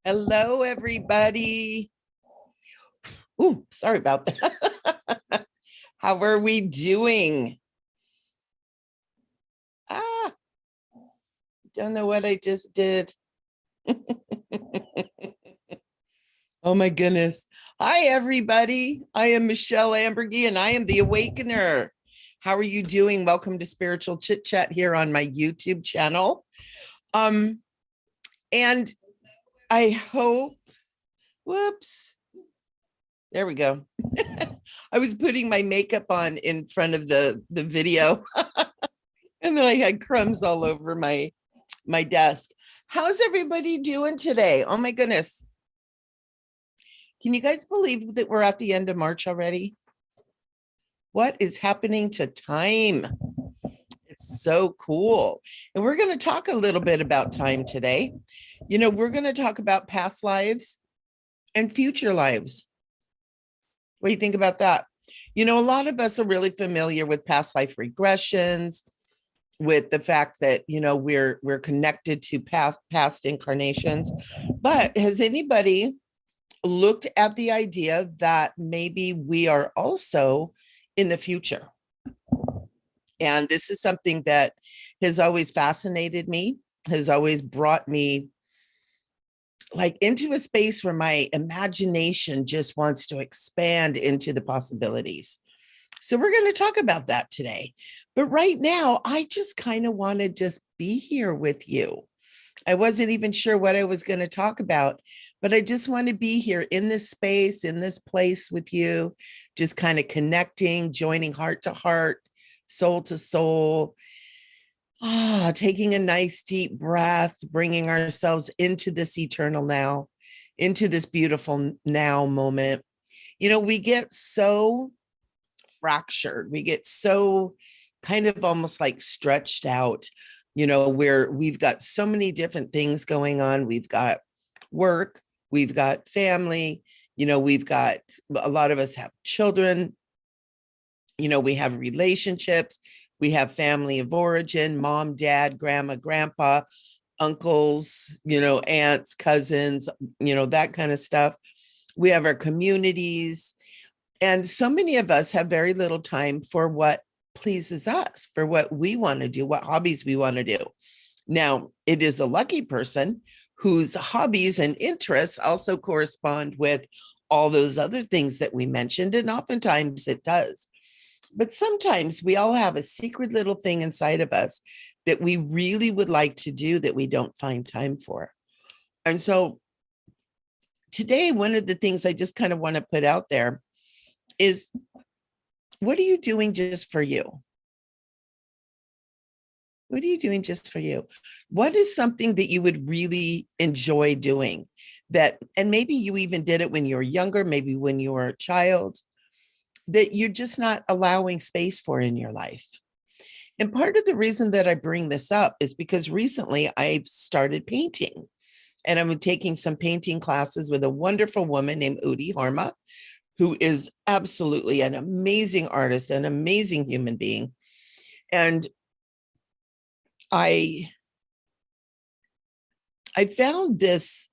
Hello, everybody. Ooh, sorry about that. How are we doing? Ah, don't know what I just did. Oh my goodness. Hi, everybody. I am Michele Amburgey and I am the Awakener. How are you doing? Welcome to Spiritual Chit Chat here on my YouTube channel. Um, and I hope, whoops, there we go. I was putting my makeup on in front of the video and then I had crumbs all over my desk. How's everybody doing today? Oh my goodness. Can you guys believe that we're at the end of March already? What is happening to time? It's so cool. And we're going to talk a little bit about time today. We're going to talk about past lives and future lives. What do you think about that? A lot of us are really familiar with past life regressions, with the fact that we're connected to past incarnations. But has anybody looked at the idea that maybe we are also in the future? And this is something that has always fascinated me, has always brought me like into a space where my imagination just wants to expand into the possibilities. So we're going to talk about that today. But right now, I just kind of want to just be here with you. I wasn't even sure what I was going to talk about, but I just want to be here in this space, in this place with you, just kind of connecting, joining heart to heart, soul to soul. Taking a nice deep breath, bringing ourselves into this eternal now, into this beautiful now moment. We get so fractured. We get so kind of almost like stretched out, where we've got so many different things going on. We've got work, we've got family, we've got a lot of us have children, we have relationships, we have family of origin, mom, dad, grandma, grandpa, uncles, aunts, cousins, that kind of stuff. We have our communities. And so many of us have very little time for what pleases us, for what we want to do, what hobbies we want to do. Now, it is a lucky person whose hobbies and interests also correspond with all those other things that we mentioned. And oftentimes it does. But sometimes we all have a secret little thing inside of us that we really would like to do that we don't find time for. And so today, one of the things I just kind of want to put out there is, what are you doing just for you? What are you doing just for you? What is something that you would really enjoy doing and maybe you even did it when you were younger, maybe when you were a child, that you're just not allowing space for in your life? And part of the reason that I bring this up is because recently I've started painting, and I'm taking some painting classes with a wonderful woman named Udi Horma, who is absolutely an amazing artist, an amazing human being. And I found this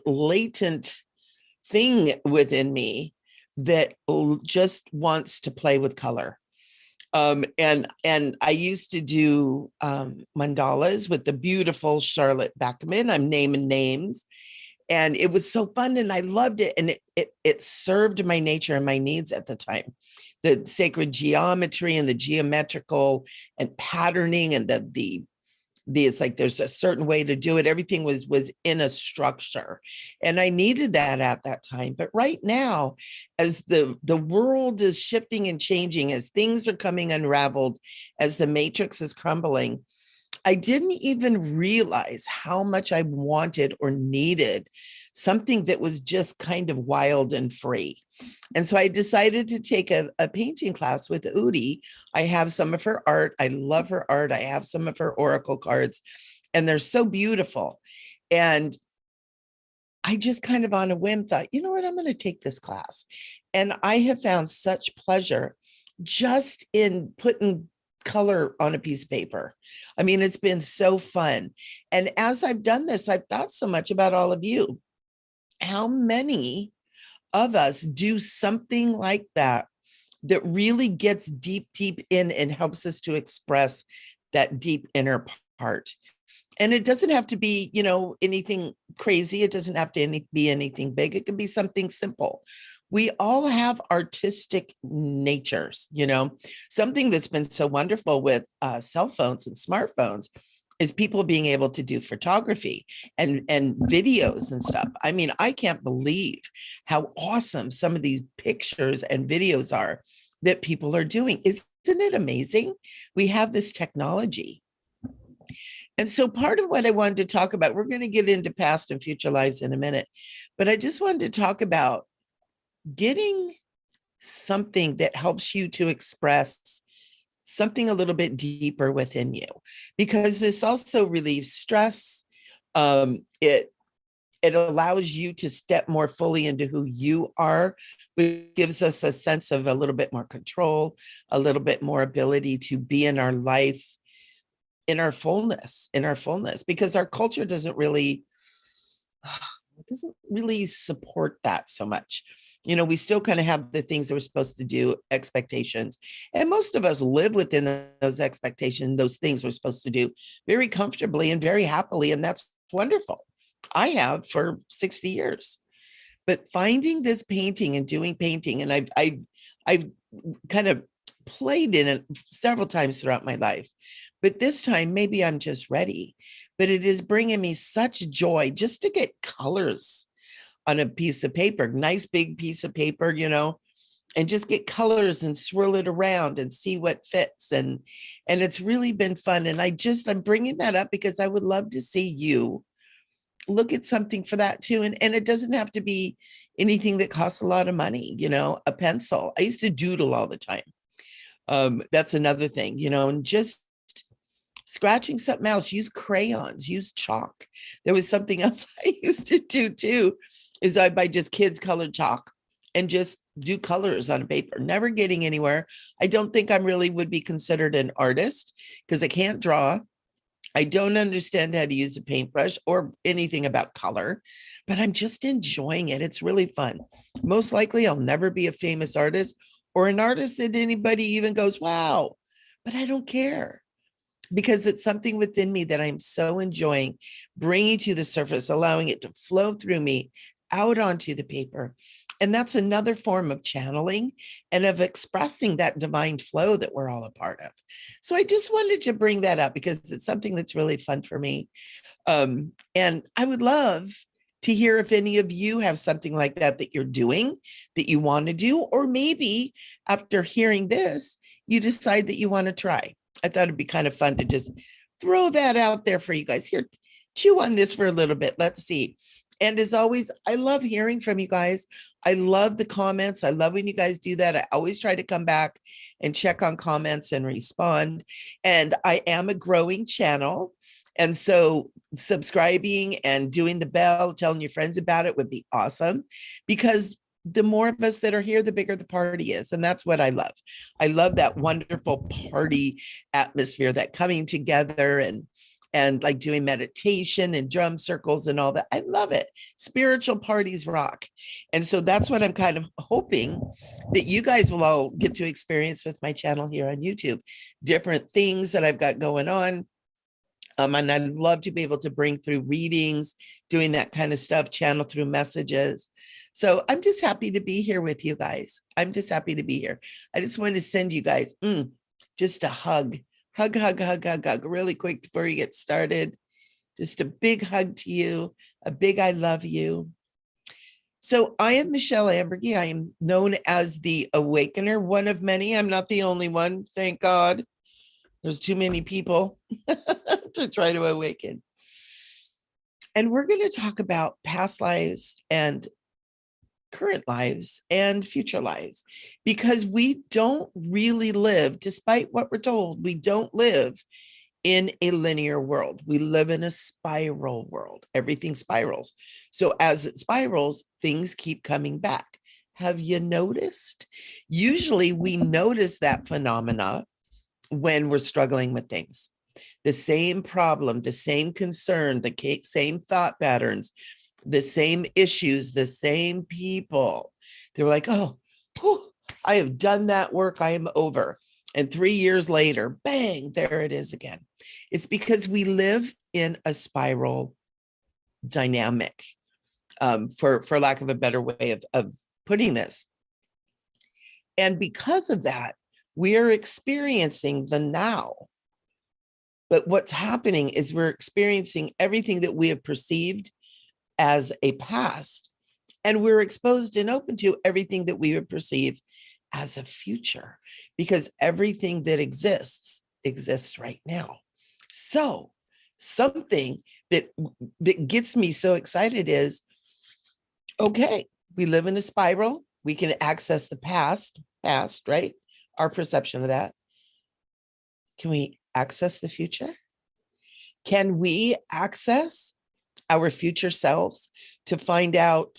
latent thing within me that just wants to play with color. And I used to do mandalas with the beautiful Charlotte Beckman. I'm naming names. And it was so fun and I loved it. And it served my nature and my needs at the time. The sacred geometry and the geometrical and patterning and it's like there's a certain way to do it. Everything was in a structure. And I needed that at that time. But right now, as the world is shifting and changing, as things are coming unraveled, as the matrix is crumbling, I didn't even realize how much I wanted or needed something that was just kind of wild and free. And so I decided to take a painting class with Udi. I have some of her art. I love her art. I have some of her oracle cards, and they're so beautiful. And I just kind of on a whim thought, you know what, I'm going to take this class. And I have found such pleasure just in putting color on a piece of paper. I mean, it's been so fun. And as I've done this, I've thought so much about all of you. how many of us do something like that that really gets deep, deep in and helps us to express that deep inner part. And it doesn't have to be, anything crazy. It doesn't have to be anything big. It can be something simple. We all have artistic natures, something that's been so wonderful with cell phones and smartphones is people being able to do photography and videos and stuff. I mean, I can't believe how awesome some of these pictures and videos are that people are doing. Isn't it amazing? We have this technology. And so part of what I wanted to talk about, we're going to get into past and future lives in a minute, but I just wanted to talk about getting something that helps you to express something a little bit deeper within you, because this also relieves stress. It allows you to step more fully into who you are, which gives us a sense of a little bit more control, a little bit more ability to be in our life in our fullness, because our culture doesn't really support that so much. We still kind of have the things that we're supposed to do, expectations. And most of us live within those expectations, those things we're supposed to do very comfortably and very happily. And that's wonderful. I have for 60 years. But finding this painting and doing painting, and I've kind of played in it several times throughout my life, but this time maybe I'm just ready. But it is bringing me such joy just to get colors on a piece of paper, nice big piece of paper, and just get colors and swirl it around and see what fits. And it's really been fun. And I'm bringing that up because I would love to see you look at something for that too. And it doesn't have to be anything that costs a lot of money, a pencil. I used to doodle all the time. That's another thing, and just scratching something else, use crayons, use chalk. There was something else I used to do too, is I buy just kids colored chalk and just do colors on paper, never getting anywhere. I don't think I really would be considered an artist because I can't draw. I don't understand how to use a paintbrush or anything about color, but I'm just enjoying it. It's really fun. Most likely I'll never be a famous artist or an artist that anybody even goes, wow, but I don't care, because it's something within me that I'm so enjoying bringing to the surface, allowing it to flow through me out onto the paper. And that's another form of channeling and of expressing that divine flow that we're all a part of. So I just wanted to bring that up because it's something that's really fun for me. And I would love to hear if any of you have something like that you're doing, that you want to do, or maybe after hearing this, you decide that you want to try. I thought it'd be kind of fun to just throw that out there for you guys. Here, chew on this for a little bit. Let's see. And as always, I love hearing from you guys. I love the comments. I love when you guys do that. I always try to come back and check on comments and respond. And I am a growing channel. And so subscribing and doing the bell, telling your friends about it would be awesome, because the more of us that are here, the bigger the party is. And that's what I love. I love that wonderful party atmosphere, that coming together and like doing meditation and drum circles and all that. I love it. Spiritual parties rock. And so that's what I'm kind of hoping that you guys will all get to experience with my channel here on YouTube. Different things that I've got going on. And I'd love to be able to bring through readings, doing that kind of stuff, channel through messages. So I'm just happy to be here with you guys. I'm just happy to be here. I just want to send you guys just a hug. Hug, really quick before you get started. Just a big hug to you, a big I love you. So I am Michele Amburgey. I am known as the Awakener, one of many. I'm not the only one, thank God. There's too many people to try to awaken. And we're going to talk about past lives and current lives and future lives, because we don't really live, despite what we're told, we don't live in a linear world. We live in a spiral world. Everything spirals. So as it spirals, things keep coming back. Have you noticed? Usually we notice that phenomena when we're struggling with things. The same problem, the same concern, the same thought patterns, the same issues, the same people. They were like, oh, whew, I have done that work. I am over. And 3 years later, bang, there it is again. It's because we live in a spiral dynamic, for lack of a better way of putting this. And because of that, we are experiencing the now. But what's happening is we're experiencing everything that we have perceived as a past, and we're exposed and open to everything that we would perceive as a future, because everything that exists right now. So something that gets me so excited is, okay, we live in a spiral. We can access the past, right? Our perception of that. Can we access the future? Can we access our future selves to find out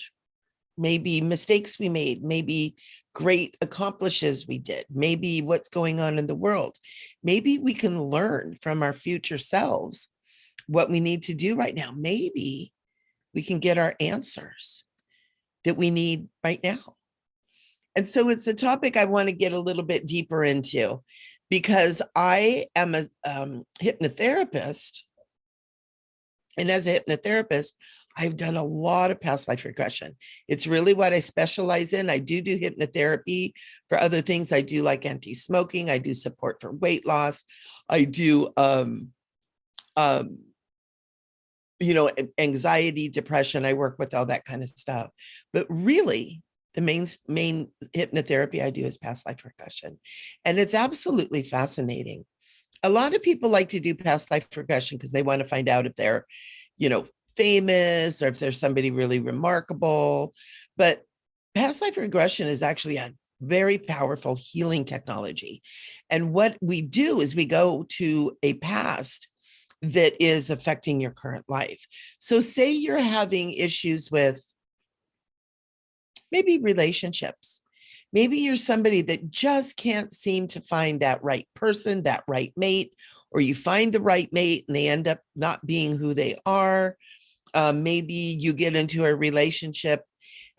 maybe mistakes we made, maybe great accomplishes we did, maybe what's going on in the world? Maybe we can learn from our future selves what we need to do right now. Maybe we can get our answers that we need right now. And so it's a topic I want to get a little bit deeper into, because I am a hypnotherapist. And as a hypnotherapist, I've done a lot of past life regression. It's really what I specialize in. I do hypnotherapy for other things. I do like anti-smoking. I do support for weight loss. I do, anxiety, depression. I work with all that kind of stuff. But really, the main hypnotherapy I do is past life regression. And it's absolutely fascinating. A lot of people like to do past life regression because they want to find out if they're, famous, or if there's somebody really remarkable. But past life regression is actually a very powerful healing technology. And what we do is we go to a past that is affecting your current life. So say you're having issues with maybe relationships. Maybe you're somebody that just can't seem to find that right person, that right mate, or you find the right mate and they end up not being who they are. Maybe you get into a relationship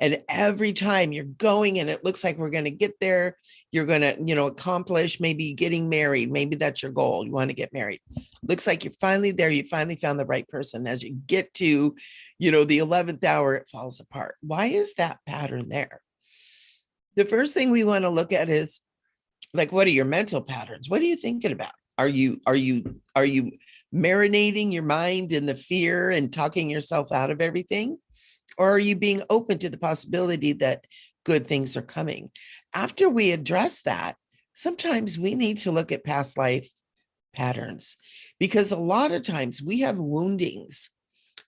and every time you're going and it looks like we're going to get there, you're going to, accomplish maybe getting married. Maybe that's your goal. You want to get married. Looks like you're finally there. You finally found the right person. As you get to, the 11th hour, it falls apart. Why is that pattern there? The first thing we want to look at is, like, what are your mental patterns? What are you thinking about? Are you marinating your mind in the fear and talking yourself out of everything? Or are you being open to the possibility that good things are coming? After we address that, sometimes we need to look at past life patterns, because a lot of times we have woundings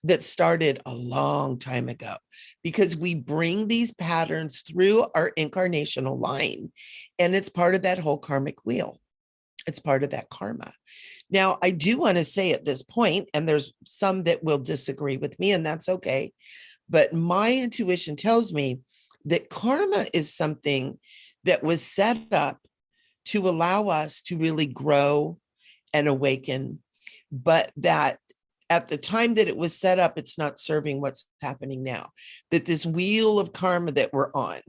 that started a long time ago, because we bring these patterns through our incarnational line, and it's part of that whole karmic wheel. It's part of that karma. Now, I do want to say at this point, and there's some that will disagree with me, and that's okay, but my intuition tells me that karma is something that was set up to allow us to really grow and awaken, but that at the time that it was set up, it's not serving what's happening now. That this wheel of karma that we're on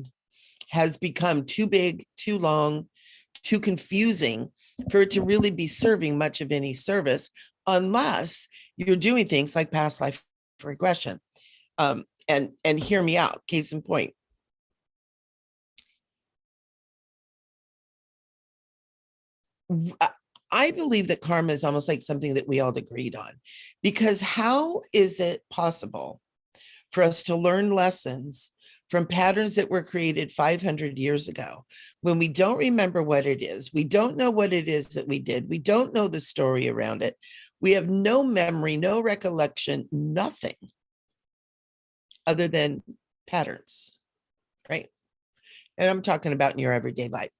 has become too big, too long, too confusing for it to really be serving much of any service, unless you're doing things like past life regression. And hear me out, case in point. I believe that karma is almost like something that we all agreed on, because how is it possible for us to learn lessons from patterns that were created 500 years ago when we don't remember what it is? We don't know what it is that we did. We don't know the story around it. We have no memory, no recollection, nothing other than patterns, right? And I'm talking about in your everyday life.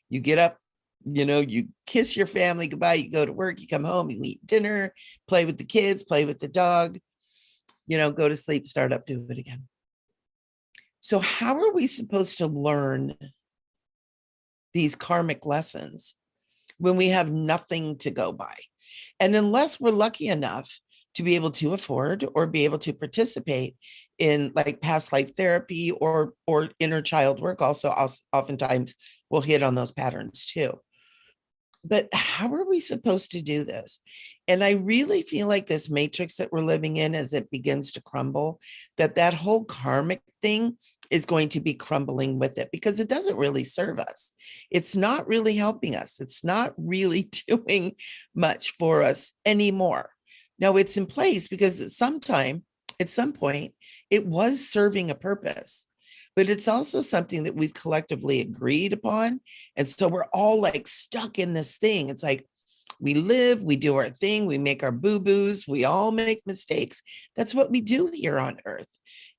You get up, you kiss your family goodbye, you go to work, you come home, you eat dinner, play with the kids, play with the dog, go to sleep, start up, do it again. So how are we supposed to learn these karmic lessons when we have nothing to go by? And unless we're lucky enough to be able to afford or be able to participate in like past life therapy or inner child work. Also, oftentimes we'll hit on those patterns too. But how are we supposed to do this? And I really feel like this matrix that we're living in, as it begins to crumble, that whole karmic thing is going to be crumbling with it, because it doesn't really serve us. It's not really helping us. It's not really doing much for us anymore. Now it's in place because at some point, it was serving a purpose, but it's also something that we've collectively agreed upon. And so we're all like stuck in this thing. It's like we live, we do our thing, we make our boo-boos, we all make mistakes. That's what we do here on Earth.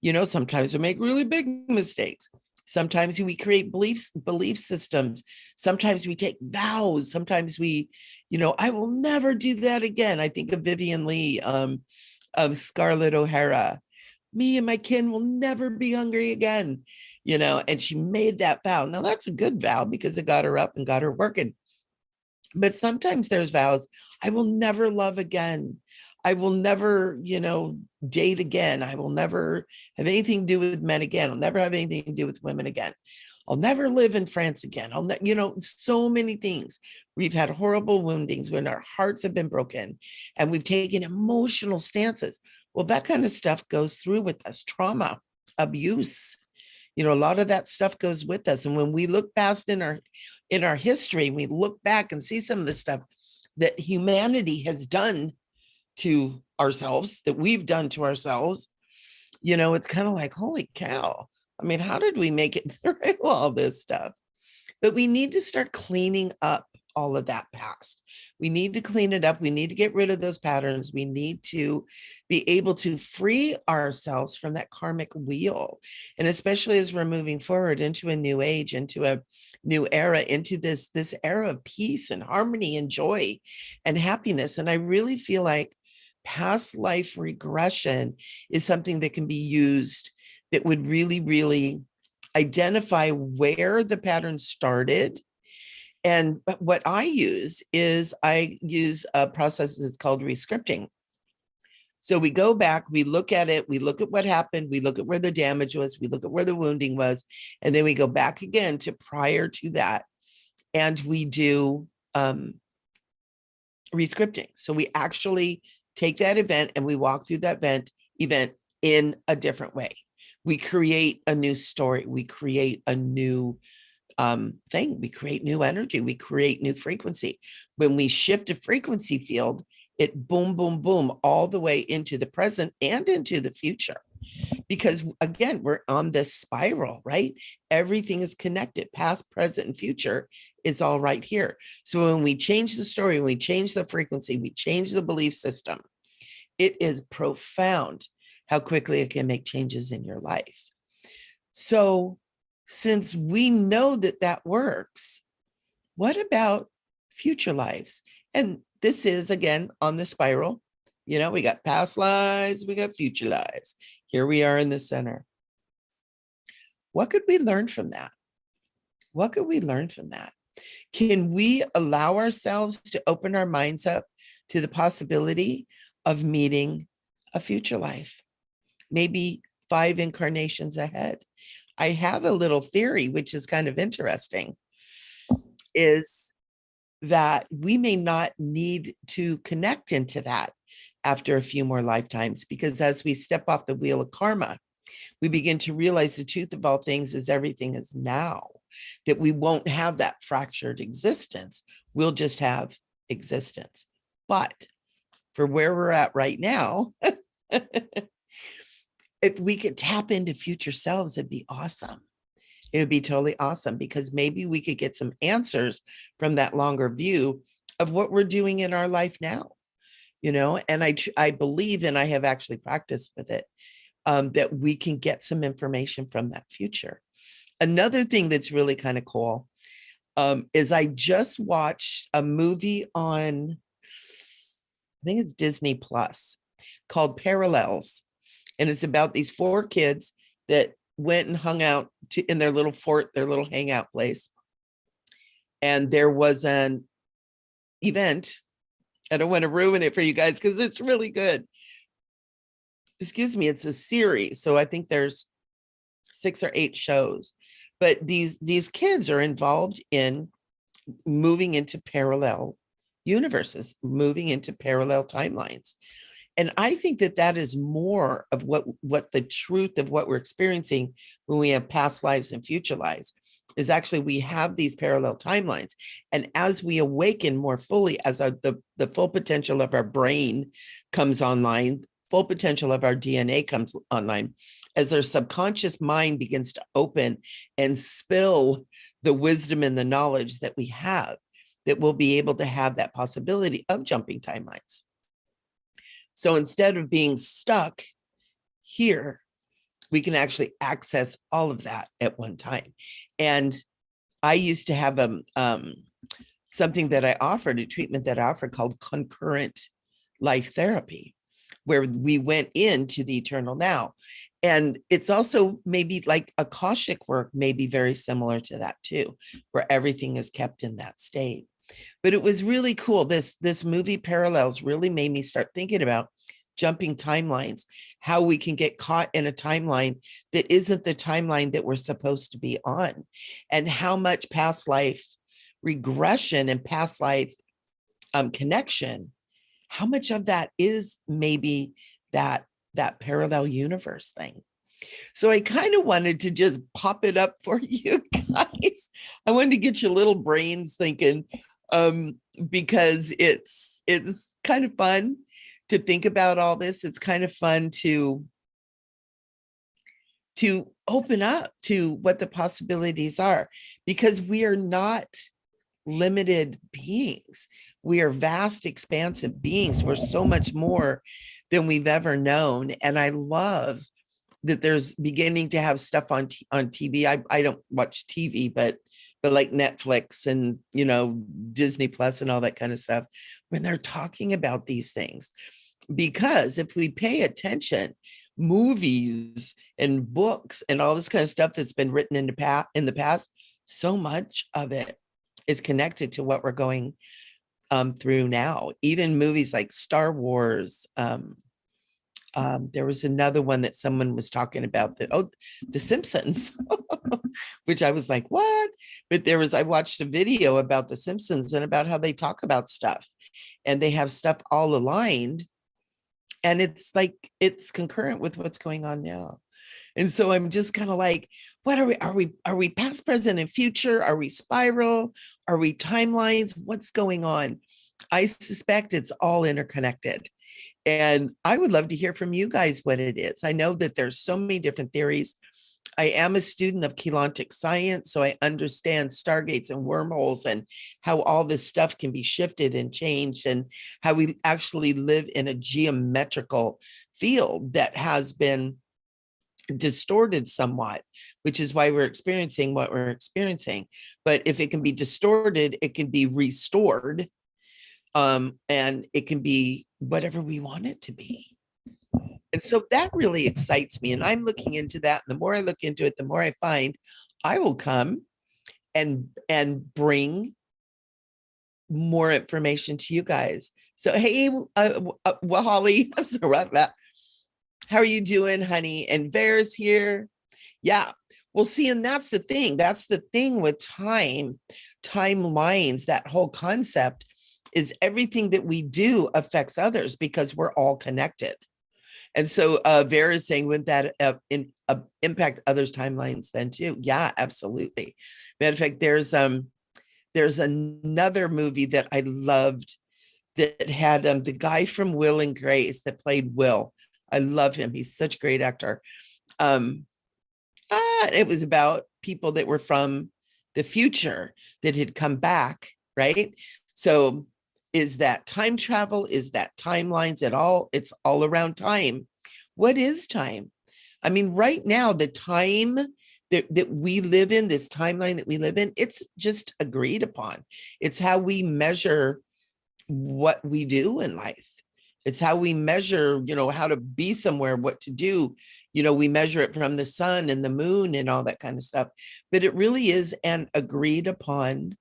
You know, sometimes we make really big mistakes. Sometimes we create belief systems. Sometimes we take vows. Sometimes we, I will never do that again. I think of Vivian Lee, of Scarlett O'Hara. Me and my kin will never be hungry again, and she made that vow. Now that's a good vow because it got her up and got her working. But sometimes there's vows. I will never love again. I will never, date again. I will never have anything to do with men again. I'll never have anything to do with women again. I'll never live in France again. So many things. We've had horrible woundings when our hearts have been broken and we've taken emotional stances. Well, that kind of stuff goes through with us. Trauma, abuse, a lot of that stuff goes with us. And when we look past in our history, we look back and see some of the stuff that humanity has done to ourselves, that we've done to ourselves, it's kind of like, holy cow. I mean, how did we make it through all this stuff? But we need to start cleaning up all of that past. We need to clean it up. We need to get rid of those patterns. We need to be able to free ourselves from that karmic wheel. And especially as we're moving forward into a new age, into a new era, into this era of peace and harmony and joy and happiness. And I really feel like past life regression is something that can be used that would really, really identify where the pattern started. And what I use a process that's called rescripting. So we go back, we look at it, we look at what happened, we look at where the damage was, we look at where the wounding was, and then we go back again to prior to that, and we do rescripting. So we actually take that event and we walk through that event in a different way. We create a new story. We create a new thing. We create new energy. We create new frequency. When we shift a frequency field, it boom, boom, boom, all the way into the present and into the future. Because again, we're on this spiral, right? Everything is connected. Past, present, and future is all right here. So when we change the story, when we change the frequency, we change the belief system, it is profound how quickly it can make changes in your life. So since we know that works, what about future lives? And this is, again, on the spiral. We got past lives, we got future lives. Here we are in the center. What could we learn from that? What could we learn from that? Can we allow ourselves to open our minds up to the possibility of meeting a future life? Maybe 5 incarnations ahead. I have a little theory, which is kind of interesting, is that we may not need to connect into that after a few more lifetimes, because as we step off the wheel of karma, we begin to realize the truth of all things is everything is now, that we won't have that fractured existence. We'll just have existence. But for where we're at right now, if we could tap into future selves, it'd be awesome. It would be totally awesome, because maybe we could get some answers from that longer view of what we're doing in our life now, and I believe, and I have actually practiced with it, that we can get some information from that future. Another thing that's really kind of cool is I just watched a movie on, I think it's Disney Plus, called Parallels. And it's about these 4 kids that went and hung out in their little fort, their little hangout place. And there was an event I don't want to ruin it for you guys because it's really good. Excuse me, it's a series. So I think there's 6 or 8 shows, but these kids are involved in moving into parallel universes, moving into parallel timelines. And I think that that is more of what the truth of what we're experiencing when we have past lives and future lives is actually we have these parallel timelines. And as we awaken more fully, as the full potential of our brain comes online, full potential of our DNA comes online, as our subconscious mind begins to open and spill the wisdom and the knowledge that we have, that we'll be able to have that possibility of jumping timelines. So instead of being stuck here, we can actually access all of that at one time. And I used to have something that I offered, a treatment that I offered called concurrent life therapy, where we went into the eternal now. And it's also maybe like Akashic work may be very similar to that too, where everything is kept in that state. But it was really cool. This movie Parallels really made me start thinking about jumping timelines, how we can get caught in a timeline that isn't the timeline that we're supposed to be on, and how much past life regression and past life connection, how much of that is maybe that parallel universe thing. So I kind of wanted to just pop it up for you guys. I wanted to get your little brains thinking, because it's kind of fun to think about all this. It's kind of fun to open up to what the possibilities are, because we are not limited beings. We are vast, expansive beings. We're so much more than we've ever known. And I love that there's beginning to have stuff on TV. I don't watch TV, but like Netflix and, Disney Plus and all that kind of stuff, when they're talking about these things. Because if we pay attention, movies and books and all this kind of stuff that's been written in the past, so much of it is connected to what we're going through now. Even movies like Star Wars. There was another one that someone was talking about, The Simpsons, which I was like, what? But I watched a video about The Simpsons and about how they talk about stuff, and they have stuff all aligned. And it's like, it's concurrent with what's going on now. And so I'm just kind of like, what are we past, present, and future? Are we spiral? Are we timelines? What's going on? I suspect it's all interconnected. And I would love to hear from you guys what it is. I know that there's so many different theories. I am a student of Keylontic science, so I understand stargates and wormholes and how all this stuff can be shifted and changed, and how we actually live in a geometrical field that has been distorted somewhat, which is why we're experiencing what we're experiencing. But if it can be distorted, it can be restored, and it can be whatever we want it to be. And so that really excites me. And I'm looking into that. And the more I look into it, the more I find I will come and bring more information to you guys. So, hey, Holly, I'm sorry about that. How are you doing, honey? And Vera's here. Yeah. Well, see, and that's the thing. That's the thing with timelines, that whole concept is everything that we do affects others because we're all connected. And so Vera is saying, wouldn't that impact others' timelines then too? Yeah, absolutely. Matter of fact, there's another movie that I loved that had the guy from Will and Grace that played Will. I love him. He's such a great actor. It was about people that were from the future that had come back, right? So is that time travel? Is that timelines at all? It's all around time. What is time? I mean, right now, the time that we live in, this timeline that we live in, it's just agreed upon. It's how we measure what we do in life. It's how we measure, how to be somewhere, what to do. We measure it from the sun and the moon and all that kind of stuff. But it really is an agreed upon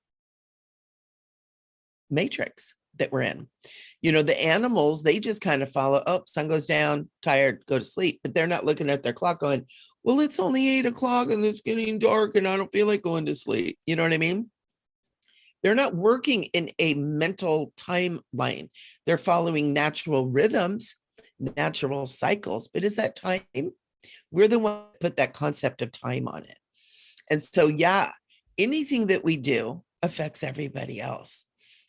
matrix. that we're in. You know, the animals, they just kind of follow, oh, sun goes down, tired, go to sleep. But they're not looking at their clock going, well, it's only 8 o'clock and it's getting dark and I don't feel like going to sleep. You know what I mean? They're not working in a mental timeline. They're following natural rhythms, natural cycles. But is that time? We're the one that put that concept of time on it. And so, yeah, anything that we do affects everybody else.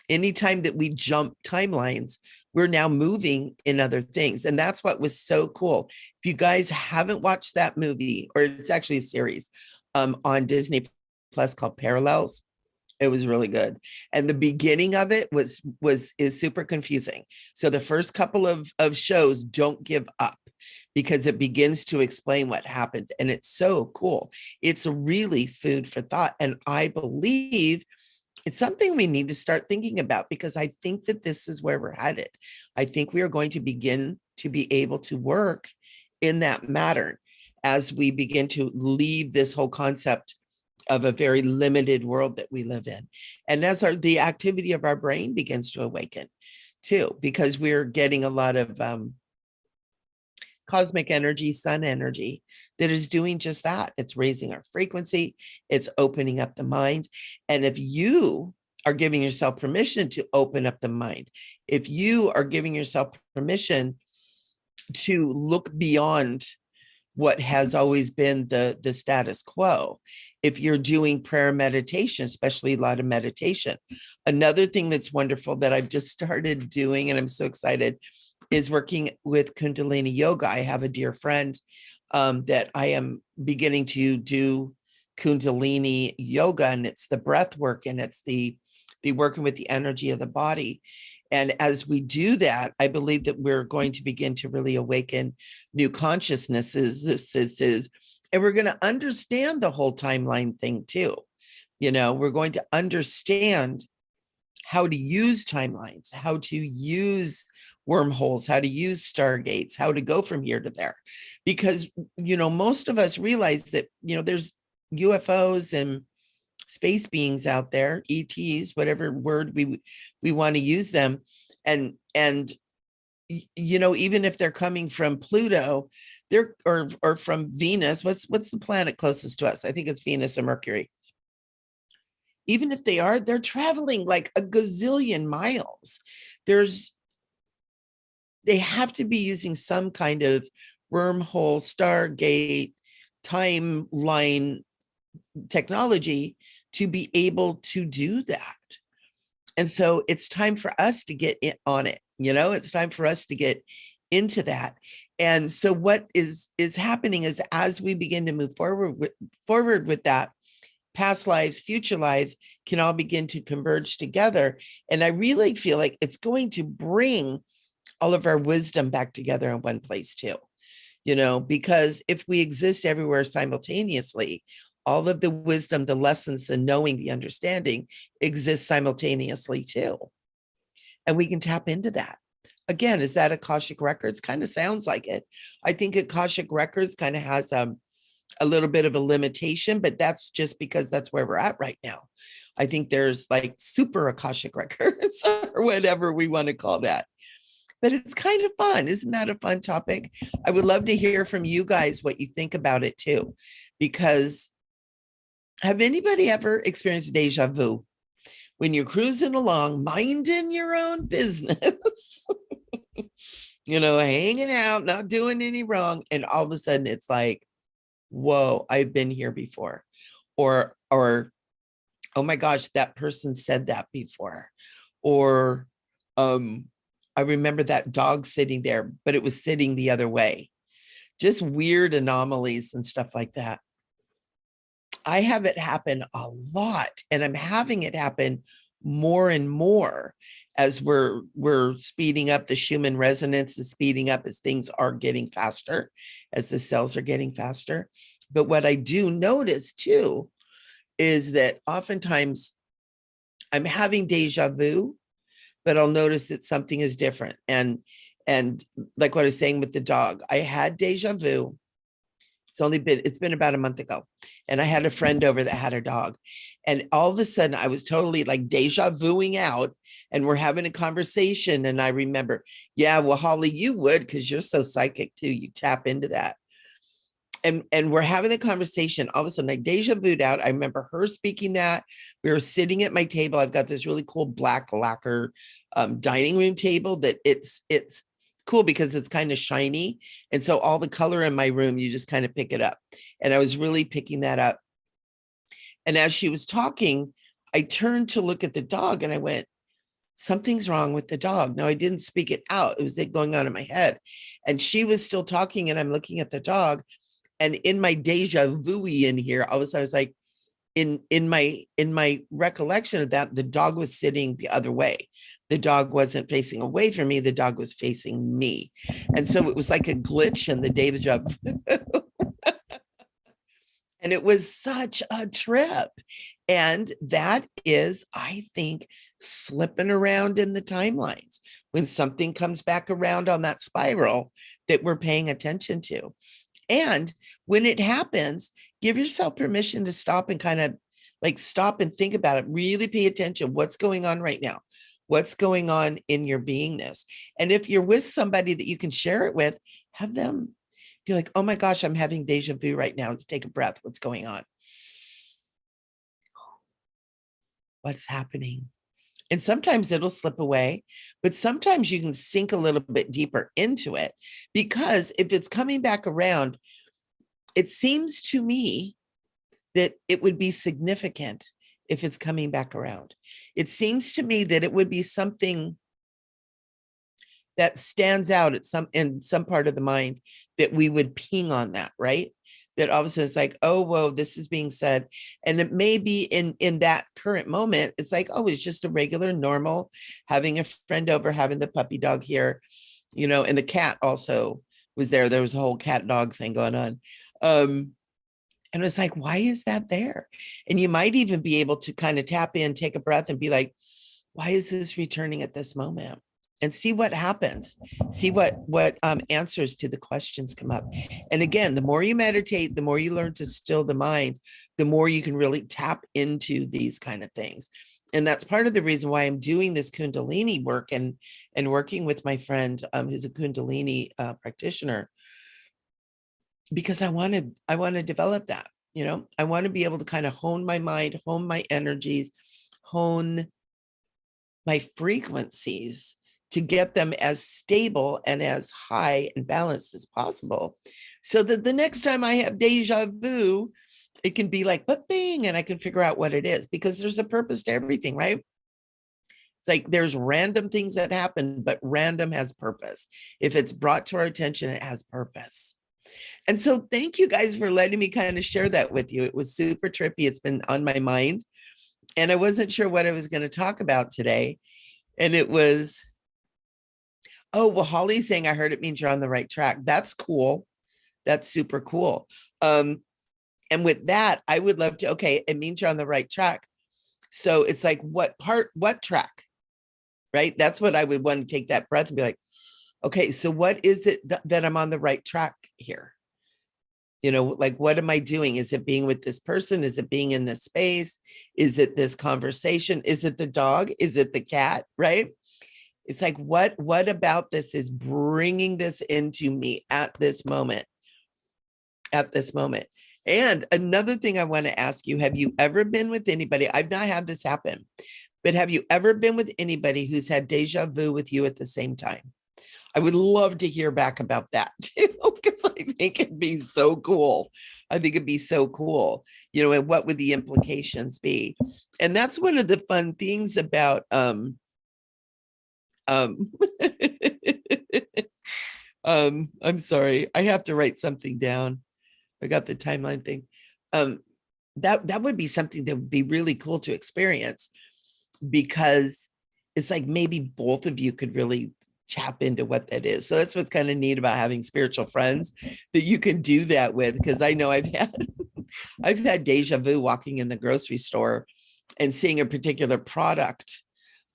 Anytime that we jump timelines, we're now moving in other things. And that's what was so cool. If you guys haven't watched that movie, or it's actually a series on Disney Plus called Parallels, it was really good. And the beginning of it is super confusing. So the first couple of shows, don't give up, because it begins to explain what happens. And it's so cool. It's really food for thought. And I believe it's something we need to start thinking about, because I think that this is where we're headed. I think we are going to begin to be able to work in that matter as we begin to leave this whole concept of a very limited world that we live in. And as the activity of our brain begins to awaken too, because we're getting a lot of cosmic energy, sun energy, that is doing just that. It's raising our frequency. It's opening up the mind. And if you are giving yourself permission to open up the mind, if you are giving yourself permission to look beyond what has always been the status quo, if you're doing prayer meditation, especially a lot of meditation. Another thing that's wonderful that I've just started doing, and I'm so excited, is working with Kundalini yoga. I have a dear friend that I am beginning to do Kundalini yoga, and it's the breath work, and it's the working with the energy of the body. And as we do that, I believe that we're going to begin to really awaken new consciousnesses, and we're going to understand the whole timeline thing too. You know, we're going to understand how to use timelines, how to use wormholes, how to use stargates, how to go from here to there. Because, you know, most of us realize that, you know, there's UFOs and space beings out there, ETs, whatever word we want to use them. And, you know, even if they're coming from Pluto, they're, or from Venus, what's the planet closest to us? I think it's Venus or Mercury. Even if they are, they're traveling like a gazillion miles. They have to be using some kind of wormhole, stargate, timeline technology to be able to do that. And so it's time for us to get on it. You know, it's time for us to get into that. And so what is happening is, as we begin to move forward with that, past lives, future lives can all begin to converge together. And I really feel like it's going to bring all of our wisdom back together in one place too, you know, because if we exist everywhere simultaneously, all of the wisdom, the lessons, the knowing, the understanding exists simultaneously too. And we can tap into that. Again, is that Akashic Records? Kind of sounds like it. I think Akashic Records kind of has a little bit of a limitation, but that's just because that's where we're at right now. I think there's like super Akashic Records or whatever we want to call that. But it's kind of fun. Isn't that a fun topic? I would love to hear from you guys what you think about it too, because have anybody ever experienced deja vu? When you're cruising along, minding your own business, you know, hanging out, not doing any wrong, and all of a sudden it's like, whoa, I've been here before. Or, oh my gosh, that person said that before. Or, I remember that dog sitting there, but it was sitting the other way. Just weird anomalies and stuff like that. I have it happen a lot, and I'm having it happen more and more as we're speeding up. The Schumann resonance is speeding up as things are getting faster, as the cells are getting faster. But what I do notice too is that oftentimes I'm having deja vu, but I'll notice that something is different. And like what I was saying with the dog, I had deja vu. It's been about a month ago. And I had a friend over that had a dog. And all of a sudden I was totally like deja vuing out, and we're having a conversation. And I remember, yeah, well, Holly, you would, because you're so psychic too. You tap into that. And we're having the conversation. All of a sudden, I deja vued out. I remember her speaking that. We were sitting at my table. I've got this really cool black lacquer dining room table that it's cool because it's kind of shiny. And so all the color in my room, you just kind of pick it up. And I was really picking that up. And as she was talking, I turned to look at the dog and I went, something's wrong with the dog. Now, I didn't speak it out. It was going on in my head. And she was still talking and I'm looking at the dog. And in my deja vu in here, I was like, in my recollection of that, the dog was sitting the other way. The dog wasn't facing away from me. The dog was facing me. And so it was like a glitch in the deja vu. And it was such a trip. And that is, I think, slipping around in the timelines when something comes back around on that spiral that we're paying attention to. And when it happens, give yourself permission to stop and kind of like stop and think about it. Really pay attention. What's going on right now? What's going on in your beingness? And if you're with somebody that you can share it with, have them be like, oh my gosh, I'm having deja vu right now. Let's take a breath. What's going on? What's happening? And sometimes it'll slip away, but sometimes you can sink a little bit deeper into it, because if it's coming back around, it seems to me that it would be significant if it's coming back around. It seems to me that it would be something that stands out in some part of the mind that we would ping on that, right? That all of a sudden it's like, oh, whoa, this is being said. And it may be in that current moment, it's like, oh, it's just a regular, normal, having a friend over, having the puppy dog here, and the cat also was there. There was a whole cat dog thing going on. And it's like, why is that there? And you might even be able to kind of tap in, take a breath and be like, why is this returning at this moment? And see what happens, see what answers to the questions come up. And again, the more you meditate, the more you learn to still the mind, the more you can really tap into these kind of things. And that's part of the reason why I'm doing this Kundalini work and working with my friend who's a Kundalini practitioner, because I want to develop that. I want to be able to kind of hone my mind, hone my energies, hone my frequencies, to get them as stable and as high and balanced as possible, so that the next time I have deja vu, it can be like, but bing, and I can figure out what it is, because there's a purpose to everything, right? It's like there's random things that happen, but random has purpose. If it's brought to our attention, it has purpose. And so thank you guys for letting me kind of share that with you. It was super trippy. It's been on my mind, and I wasn't sure what I was going to talk about today. And it was, oh, well, Holly's saying, I heard it means you're on the right track. That's cool. That's super cool. And with that, I would love to, okay, it means you're on the right track. So it's like, what track, right? That's what I would want to take that breath and be like, okay, so what is it that I'm on the right track here? Like, what am I doing? Is it being with this person? Is it being in this space? Is it this conversation? Is it the dog? Is it the cat, right? It's like, what about this is bringing this into me at this moment? And another thing I want to ask you, have you ever been with anybody? I've not had this happen, but have you ever been with anybody who's had deja vu with you at the same time? I would love to hear back about that too, because I think it'd be so cool. And what would the implications be? And that's one of the fun things about, I'm sorry, I have to write something down. I got the timeline thing. That would be something that would be really cool to experience, because it's like maybe both of you could really tap into what that is. So that's what's kind of neat about having spiritual friends, that you can do that with. Because I know I've had deja vu walking in the grocery store and seeing a particular product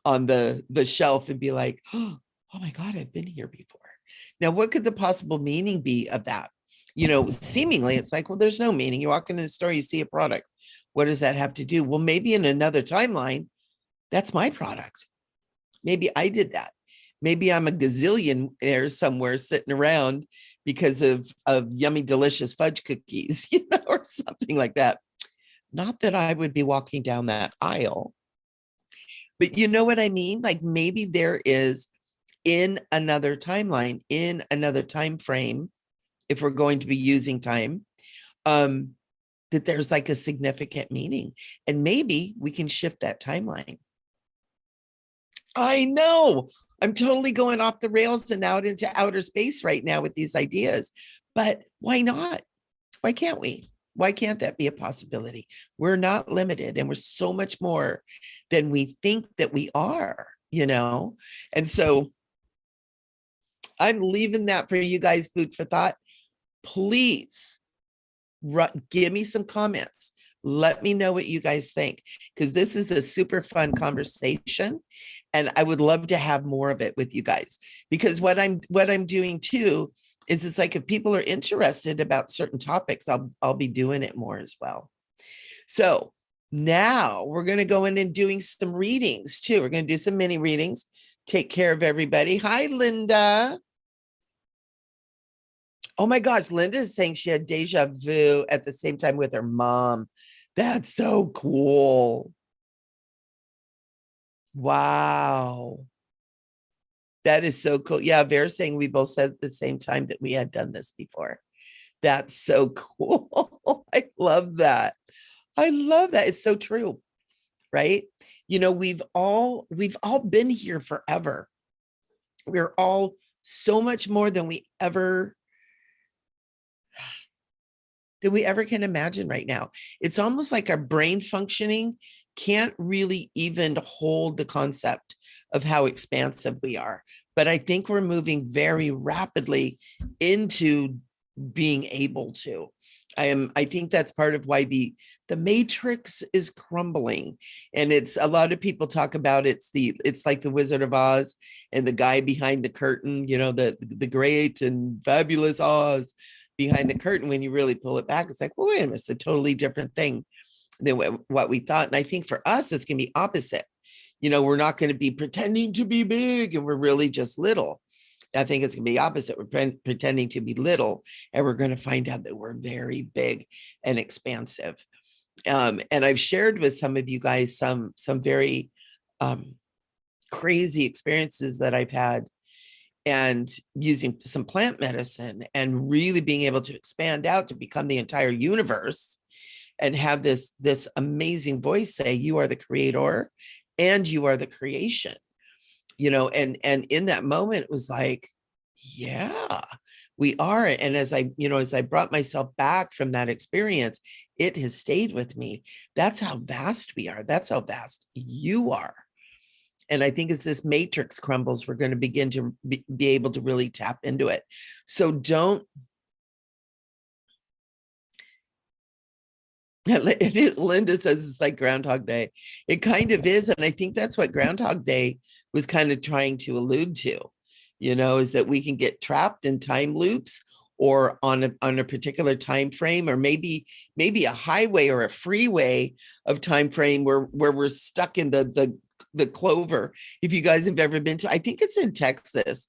on the shelf and be like, oh my God, I've been here before. Now, what could the possible meaning be of that? seemingly it's like, well, there's no meaning. You walk into the store, you see a product. What does that have to do? Well, maybe in another timeline, that's my product. Maybe I did that. Maybe I'm a gazillionaire somewhere sitting around because of yummy, delicious fudge cookies, or something like that. Not that I would be walking down that aisle, but you know what I mean? Like maybe there is in another timeline, in another time frame, if we're going to be using time, um, that there's like a significant meaning. And maybe we can shift that timeline. I know I'm totally going off the rails and out into outer space right now with these ideas, but why not? Why can't we? Why can't that be a possibility? We're not limited and we're so much more than we think that we are, And so I'm leaving that for you guys, food for thought. Please give me some comments. Let me know what you guys think, because this is a super fun conversation and I would love to have more of it with you guys, because what I'm doing too is it's like if people are interested about certain topics, I'll be doing it more as well. So now we're going to go in and doing some readings too. We're going to do some mini readings. Take care of everybody. Hi, Linda. Oh my gosh, Linda is saying she had deja vu at the same time with her mom. That's so cool. Wow. That is so cool. Yeah, Vera's saying we both said at the same time that we had done this before. That's so cool. I love that. I love that. It's so true, right? We've all been here forever. We're all so much more than we ever can imagine right now. It's almost like our brain functioning can't really even hold the concept of how expansive we are. But I think we're moving very rapidly into being able to. I think that's part of why the matrix is crumbling. And it's a lot of people talk about it's like the Wizard of Oz and the guy behind the curtain, the great and fabulous Oz behind the curtain. When you really pull it back, it's like, well, wait a minute, it's a totally different thing than what we thought. And I think for us, it's going to be opposite. We're not going to be pretending to be big and we're really just little. I think it's going to be opposite. We're pretending to be little and we're going to find out that we're very big and expansive. And I've shared with some of you guys some very crazy experiences that I've had, and using some plant medicine and really being able to expand out to become the entire universe and have this amazing voice say, you are the creator and you are the creation, and in that moment, it was like, yeah, we are. And as I brought myself back from that experience, it has stayed with me. That's how vast we are. That's how vast you are. And I think as this matrix crumbles, we're going to begin to be able to really tap into it. So don't. It is. Linda says it's like Groundhog Day. It kind of is. And I think that's what Groundhog Day was kind of trying to allude to, is that we can get trapped in time loops or on a particular time frame, or maybe a highway or a freeway of time frame where we're stuck in the clover. If you guys have ever been to, I think it's in Texas.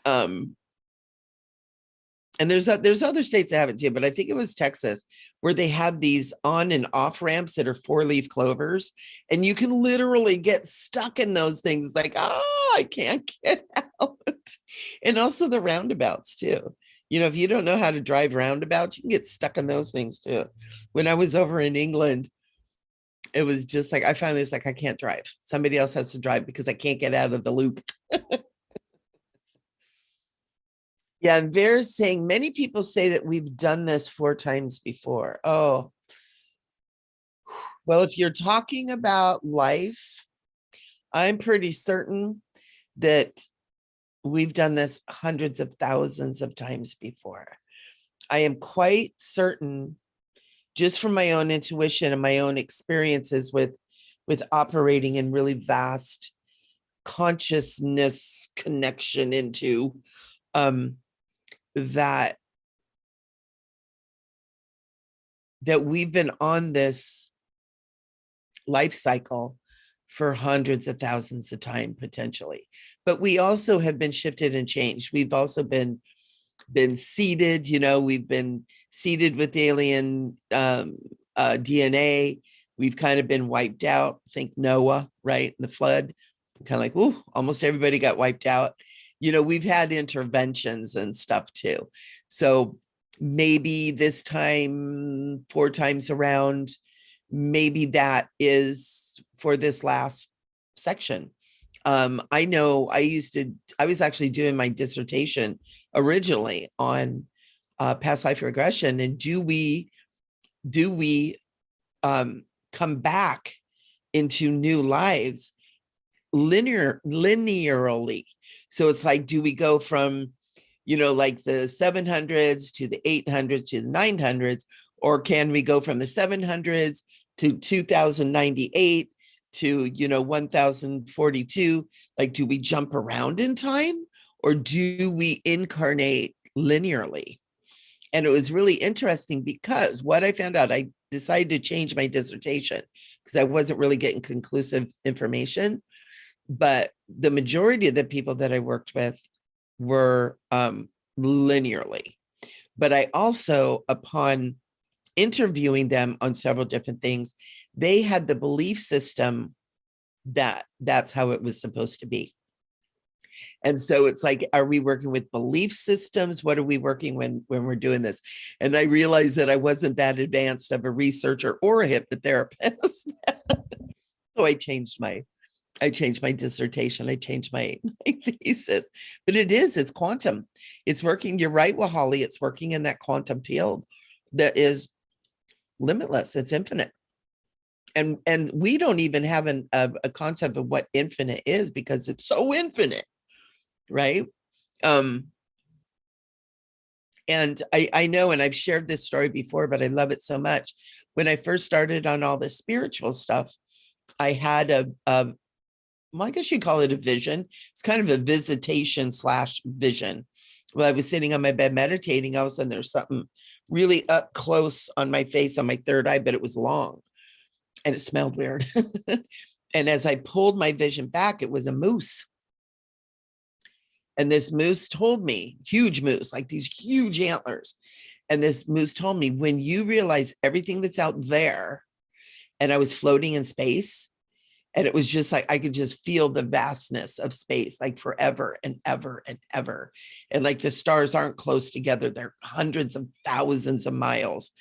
And there's other states that have it too, but I think it was Texas where they have these on and off ramps that are 4-leaf clovers, and you can literally get stuck in those things. It's like, oh, I can't get out. And also the roundabouts too. If you don't know how to drive roundabouts, you can get stuck in those things too. When I was over in England, it was just like, I finally was like, I can't drive. Somebody else has to drive because I can't get out of the loop. Yeah, and Vera's saying many people say that we've done this 4 times before. Oh, well, if you're talking about life, I'm pretty certain that we've done this hundreds of thousands of times before. I am quite certain, just from my own intuition and my own experiences with operating in really vast consciousness connection into that that we've been on this life cycle for hundreds of thousands of time potentially, but we also have been shifted and changed. We've also been seeded, we've been seeded with alien DNA. We've kind of been wiped out. Think Noah, right? The flood, kind of like, ooh, almost everybody got wiped out. We've had interventions and stuff too. So maybe this time, 4 times around, maybe that is for this last section. I know I was actually doing my dissertation originally on past life regression, and do we come back into new lives linearly? So it's like, do we go from like the 700s to the 800s to the 900s, or can we go from the 700s to 2098 to 1042? Like, do we jump around in time, or do we incarnate linearly? And it was really interesting because what I found out, I decided to change my dissertation because I wasn't really getting conclusive information. But the majority of the people that I worked with were linearly. But I also, upon interviewing them on several different things, they had the belief system that that's how it was supposed to be. And so it's like, are we working with belief systems? What are we working when we're doing this? And I realized that I wasn't that advanced of a researcher or a hypnotherapist. So I changed my dissertation. I changed my thesis. But it's quantum. It's working. You're right, Wahali. It's working in that quantum field that is limitless. It's infinite. And we don't even have a concept of what infinite is because it's so infinite, right? And I know, and I've shared this story before, but I love it so much. When I first started on all this spiritual stuff, I had well, I guess you call it a vision. It's kind of a visitation / vision. Well, I was sitting on my bed meditating. All of a sudden, there's something really up close on my face, on my third eye, but it was long and it smelled weird. And as I pulled my vision back, it was a moose. And this moose told me, huge moose, like these huge antlers. And this moose told me, when you realize everything that's out there, and I was floating in space, and it was just like, I could just feel the vastness of space, like forever and ever and ever. And like the stars aren't close together. They're hundreds of thousands of miles.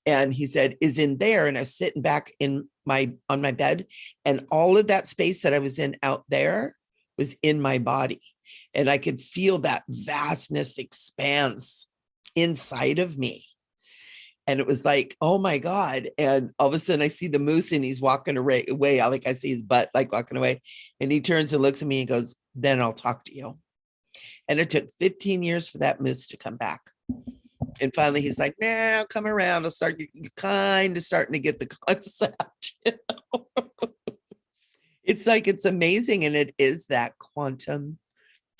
And he said, is in there. And I was sitting back on my bed, and all of that space that I was in out there was in my body. And I could feel that vastness expanse inside of me. And it was like, oh my God. And all of a sudden I see the moose and he's walking away. I see his butt like walking away. And he turns and looks at me and goes, then I'll talk to you. And it took 15 years for that moose to come back. And finally he's like, nah, I'll come around. I'll start, you're kind of starting to get the concept. It's like, it's amazing. And it is that quantum.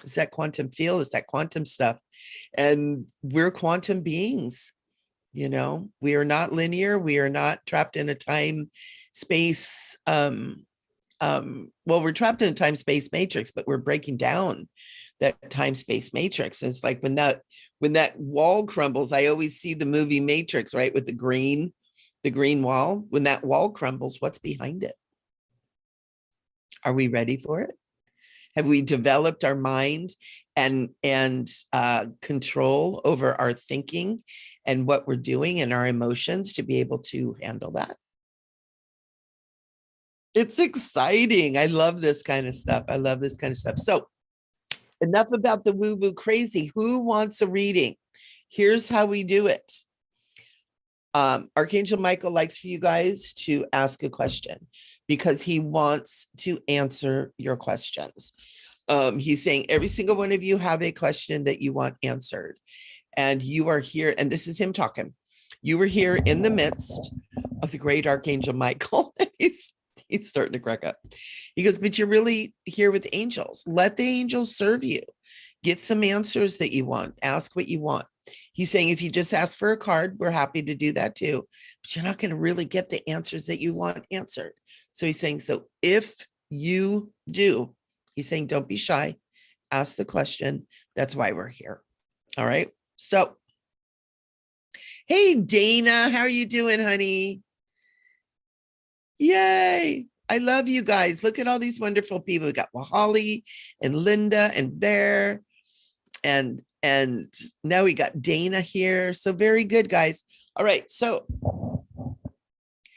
It's that quantum field. It's that quantum stuff. And we're quantum beings. We are not linear. We are not trapped in a time space. Well, we're trapped in a time space matrix, but we're breaking down that time space matrix. And it's like when that wall crumbles, I always see the movie Matrix, right? With the green wall. When that wall crumbles, what's behind it? Are we ready for it? Have we developed our mind and control over our thinking and what we're doing and our emotions to be able to handle that? It's exciting. I love this kind of stuff. So enough about the woo-woo crazy. Who wants a reading? Here's how we do it. Archangel Michael likes for you guys to ask a question because he wants to answer your questions. He's saying every single one of you have a question that you want answered, and you are here. And this is him talking. You were here in the midst of the great Archangel Michael. He's starting to crack up. He goes, but you're really here with angels. Let the angels serve you. Get some answers that you want. Ask what you want. He's saying if you just ask for a card, we're happy to do that too, but you're not going to really get the answers that you want answered. So he's saying, so if you do, he's saying, don't be shy. Ask the question. That's why we're here. All right. So, hey, Dana, how are you doing, honey? Yay. I love you guys. Look at all these wonderful people. We got Wahali and Linda and Bear and now we got Dana here. So very good, guys. All right. So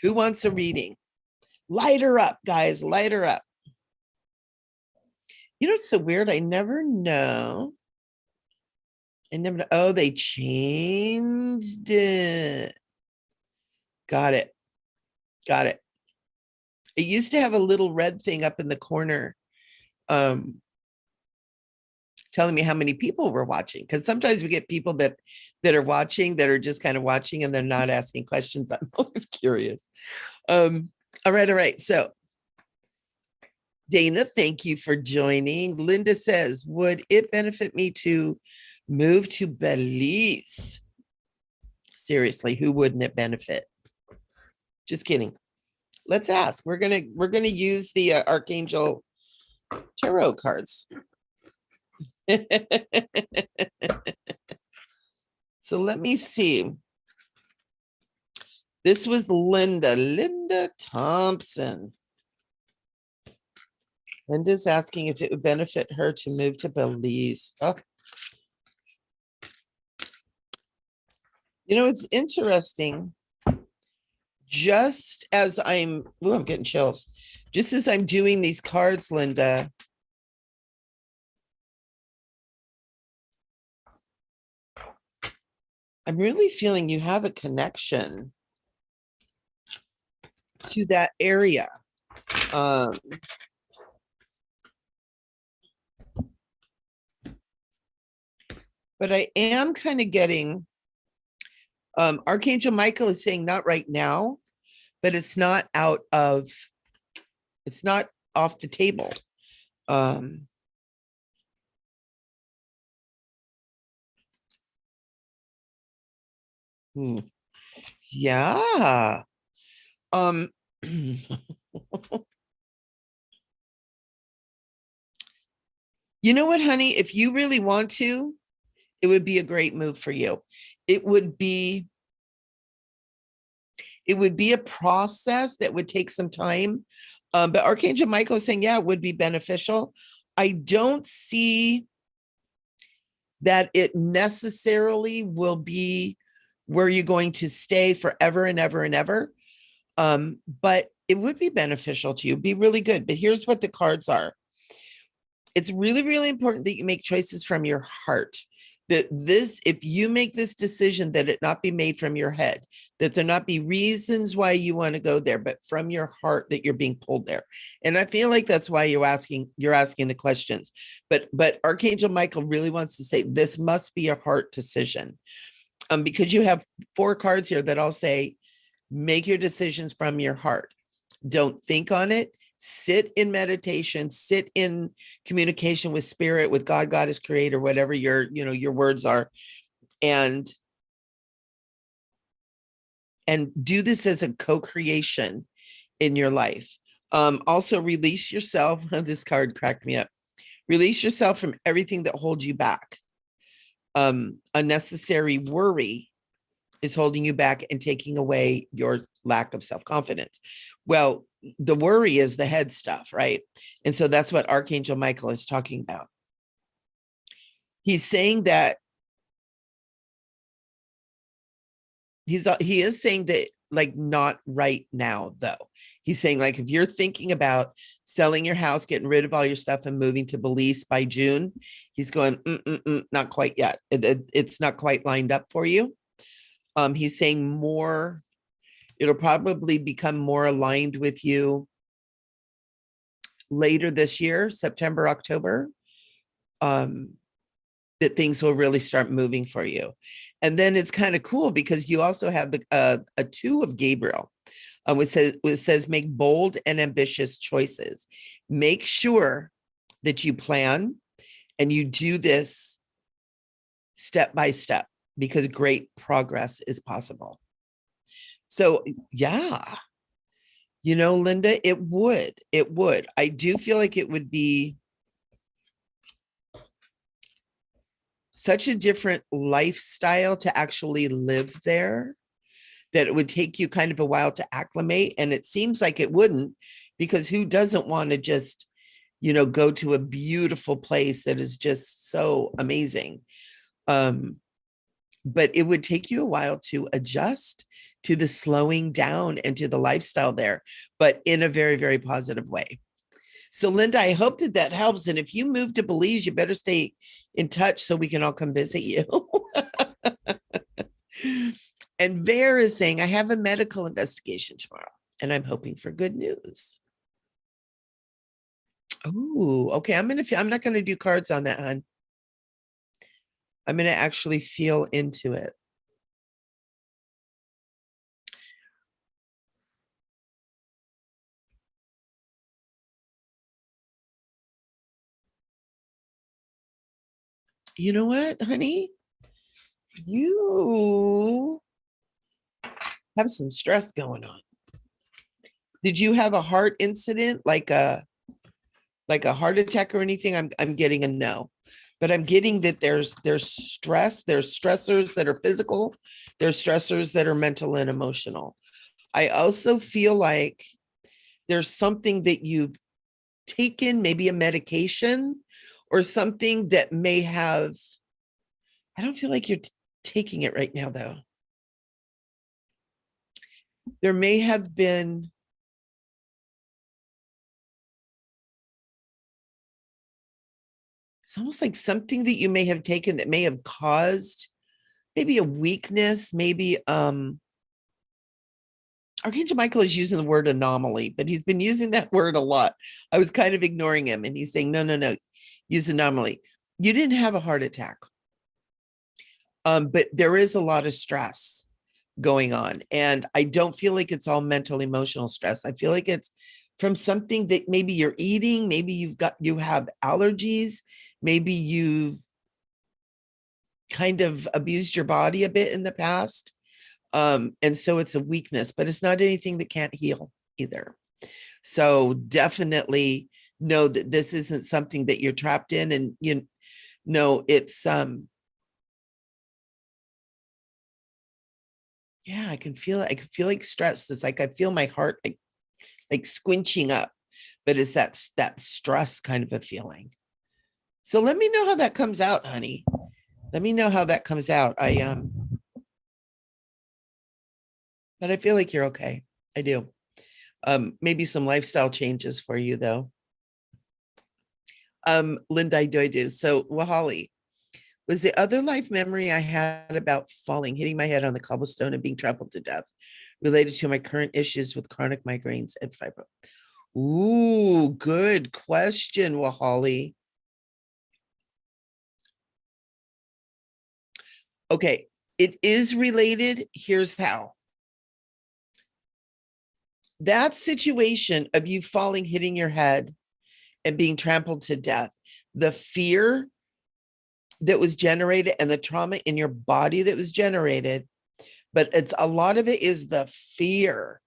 who wants a reading? Light her up, guys. Light her up. You know, it's so weird. I never know. Oh, they changed it. Got it. Got it. It used to have a little red thing up in the corner telling me how many people were watching, because sometimes we get people that are watching that are just kind of watching and they're not asking questions. I'm always curious. All right. So Dana, thank you for joining. Linda says, would it benefit me to move to Belize? Seriously, who wouldn't it benefit? Just kidding. Let's ask. We're gonna use the Archangel Tarot cards. So let me see. This was Linda Thompson. Linda's asking if it would benefit her to move to Belize. Oh. You know, it's interesting. Just as I'm getting chills. Just as I'm doing these cards, Linda, I'm really feeling you have a connection to that area. But I am kind of getting, Archangel Michael is saying not right now, but it's not it's not off the table. Yeah. You know what, honey? If you really want to, it would be a great move for you. It would be a process that would take some time. But Archangel Michael is saying, yeah, it would be beneficial. I don't see that it necessarily will be where you're going to stay forever and ever and ever. But it would be beneficial to you, be really good. But here's what the cards are. It's really, really important that you make choices from your heart. If you make this decision, that it not be made from your head, that there not be reasons why you want to go there, but from your heart that you're being pulled there. And I feel like that's why you're asking the questions. But Archangel Michael really wants to say this must be a heart decision. Because you have 4 cards here that all say, make your decisions from your heart. Don't think on it. Sit in meditation, sit in communication with spirit, with God, Goddess, creator, whatever your words are. And do this as a co-creation in your life. Also release yourself. This card cracked me up. Release yourself from everything that holds you back. Unnecessary worry is holding you back and taking away your lack of self-confidence. Well, the worry is the head stuff, right? And so that's what Archangel Michael is talking about. He's saying that he is saying that, like, not right now, though. He's saying, like, if you're thinking about selling your house, getting rid of all your stuff and moving to Belize by June, he's going, not quite yet. It's not quite lined up for you. He's saying more, it'll probably become more aligned with you later this year, September, October, that things will really start moving for you. And then it's kind of cool because you also have a 2 of Gabriel, which says make bold and ambitious choices. Make sure that you plan And you do this step by step because great progress is possible. So yeah, you know, Linda, it would. I do feel like it would be such a different lifestyle to actually live there that it would take you kind of a while to acclimate. And it seems like it wouldn't, because who doesn't want to just, you know, go to a beautiful place that is just so amazing. But it would take you a while to adjust to the slowing down and to the lifestyle there, but in a very, very positive way. So Linda, I hope that that helps. And if you move to Belize, you better stay in touch so we can all come visit you. And Vera is saying, I have a medical investigation tomorrow and I'm hoping for good news. Oh, okay. I'm not going to do cards on that, hon. I'm going to actually feel into it. You know what, honey? You have some stress going on. Did you have a heart incident, like a heart attack or anything? I'm getting a no. But I'm getting that there's stress, there's stressors that are physical, there's stressors that are mental and emotional. I also feel like there's something that you've taken, maybe a medication or something that may have, I don't feel like you're taking it right now though. There may have been it's almost like something that you may have taken that may have caused maybe a weakness, maybe Archangel Michael is using the word anomaly, but he's been using that word a lot. I was kind of ignoring him and he's saying, no, use anomaly. You didn't have a heart attack. But there is a lot of stress going on. And I don't feel like it's all mental, emotional stress. I feel like it's from something that maybe you're eating, maybe you have allergies, maybe you've kind of abused your body a bit in the past. And so it's a weakness, but it's not anything that can't heal either. So definitely know that this isn't something that you're trapped in. And you know, it's yeah, I can feel it. I can feel like stress. It's like I feel my heart like squinching up, but it's that stress kind of a feeling. So let me know how that comes out, honey. Let me know how that comes out. But I feel like you're okay. I do. Maybe some lifestyle changes for you though. Linda, I do. So Wahali, was the other life memory I had about falling, hitting my head on the cobblestone and being trampled to death related to my current issues with chronic migraines and fibro? Ooh, good question, Wahali. Okay, it is related. Here's how. That situation of you falling, hitting your head, and being trampled to death, the fear that was generated and the trauma in your body that was generated, but it's a lot of it is the fear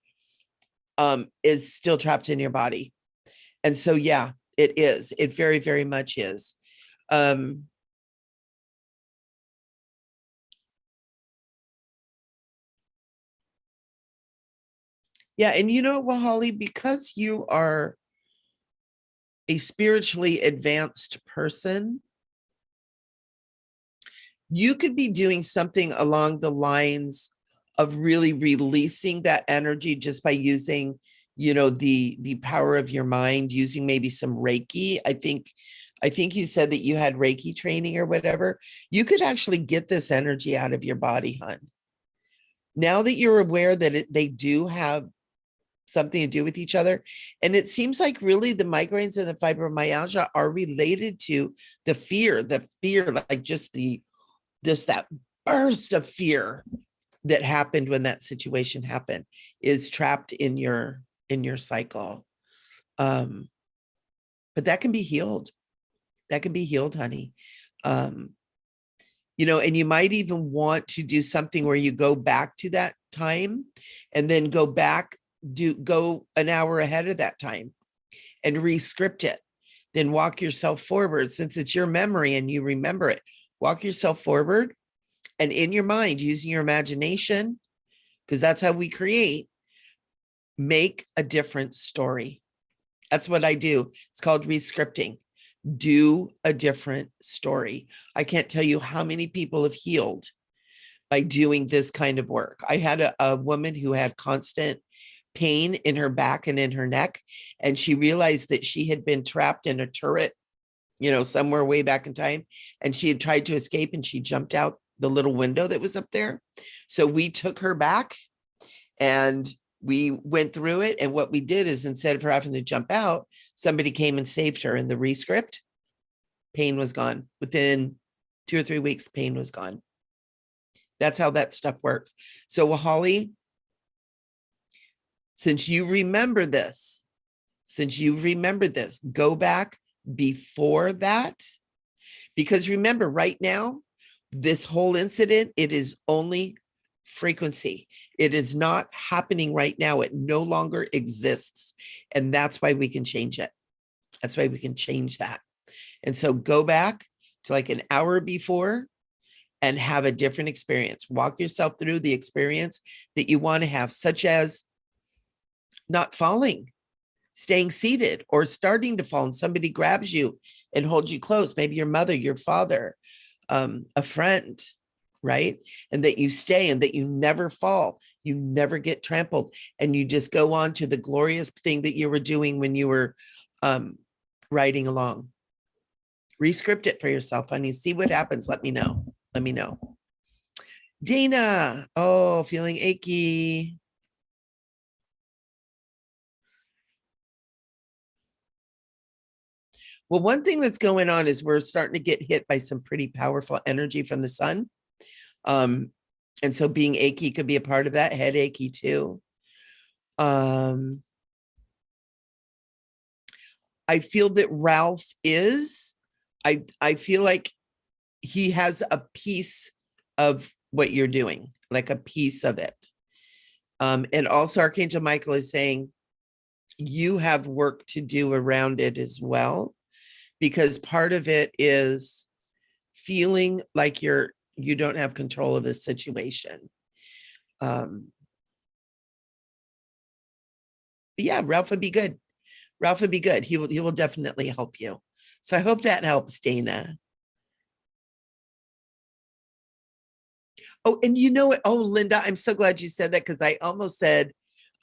is still trapped in your body. And so, yeah, it is. It very, very much is. Yeah. And you know, Wahali, because you are a spiritually advanced person, you could be doing something along the lines of really releasing that energy just by using, you know, the power of your mind, using maybe some Reiki. I think you said that you had Reiki training or whatever. You could actually get this energy out of your body, hon. Now that you're aware that they do have something to do with each other. And it seems like really the migraines and the fibromyalgia are related to the fear, like just that burst of fear that happened when that situation happened is trapped in your cycle. But that can be healed. That can be healed, honey. You know, and you might even want to do something where you go back to that time and then go an hour ahead of that time and re-script it. Then walk yourself forward, since it's your memory and you remember it. Walk yourself forward, and in your mind, using your imagination, because that's how we create, make a different story. That's what I do. It's called re-scripting. Do a different story. I can't tell you how many people have healed by doing this kind of work. I had a woman who had constant pain in her back and in her neck, and she realized that she had been trapped in a turret, you know, somewhere way back in time, and she had tried to escape, and she jumped out the little window that was up there. So we took her back and we went through it. And what we did is, instead of her having to jump out, somebody came and saved her. In the re-script, pain was gone. Within 2 or 3 weeks, pain was gone. That's how that stuff works. So, Holly, since you remember this, go back before that. Because remember, right now, this whole incident, it is only frequency. It is not happening right now. It no longer exists. And that's why we can change it. That's why we can change that. And so go back to like an hour before and have a different experience. Walk yourself through the experience that you want to have, such as not falling, staying seated, or starting to fall and somebody grabs you and holds you close. Maybe your mother, your father, a friend, right? And that you stay and that you never fall, you never get trampled, and you just go on to the glorious thing that you were doing when you were riding along. Rescript it for yourself, honey. See what happens. Let me know. Let me know. Dana, oh, feeling achy. Well, one thing that's going on is we're starting to get hit by some pretty powerful energy from the sun. And so being achy could be a part of that, head achy too. I feel that Ralph is, I feel like he has a piece of what you're doing, like a piece of it. And also Archangel Michael is saying you have work to do around it as well, because part of it is feeling like you don't have control of the situation. Yeah, Ralph would be good. Ralph would be good. He will definitely help you. So I hope that helps, Dana. Oh, and you know what? Oh, Linda, I'm so glad you said that, because I almost said,